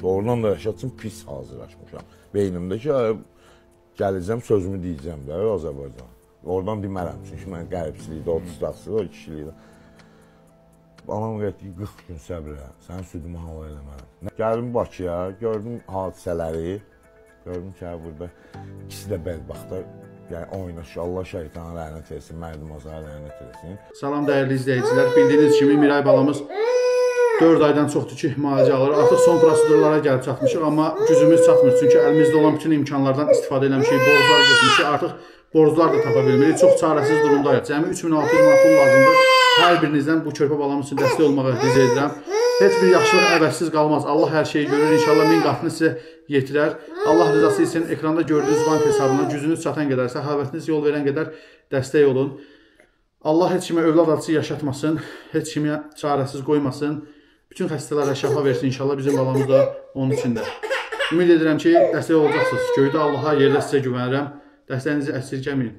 Oradan da yaşa üçün pis hazırlaşmışam. Beynimdə ki, gələcəm, sözümü deyəcəm də Azərbaycan. Oradan demərəm, çünki mən qəribçilikdə, 30 taxsıda, 2 kişilikdə. Anam qəti 40 gün səbrə, sənin südümü hava eləmərəm. Gəldim Bakıya, gördüm hadisələri, gördüm ki, burada ikisi də bədbaxtlar. Yəni oynaşı, Allah şeytana lənət etsin, mərdimazlara lənət etsin. Salam dəyərli izləyicilər, bildiyiniz kimi Miray balamız 4 aydan çoxdur ki, müalicə alır. Artıq son prosedurlara gəlib çatmışıq, amma gücümüz çatmır. Çünki əlimizdə olan bütün imkanlardan istifadə eləmişik, borclar getmişik, artıq borclar da tapa bilmirik. Çox çarəsiz durumdayıq. Cəmi 3600 manat pul lazımdır. Hər birinizdən bu körpə balamız üçün dəstək olmağı rica edirəm. Heç bir yaxşılıq əvəzsiz qalmaz. Allah hər şeyi görür. İnşallah 1000 qatını sizə yetirər. Allah rızası üçün ekranda gördüyünüz bank hesabına gücünüz çatan qədər, səxavətiniz yol verən qədər dəstək olun. Allah heç kimə övlad acısı yaşatmasın, heç kimə çarəsiz qoymasın. Bütün xəstələrə şəfa versin inşallah, bizim balamız da onun içində. Ümid edirəm ki, dəstək olacaqsınız. Göydə Allaha, yerdə sizə güvənirəm. Dəstəyinizi əsirgəməyin.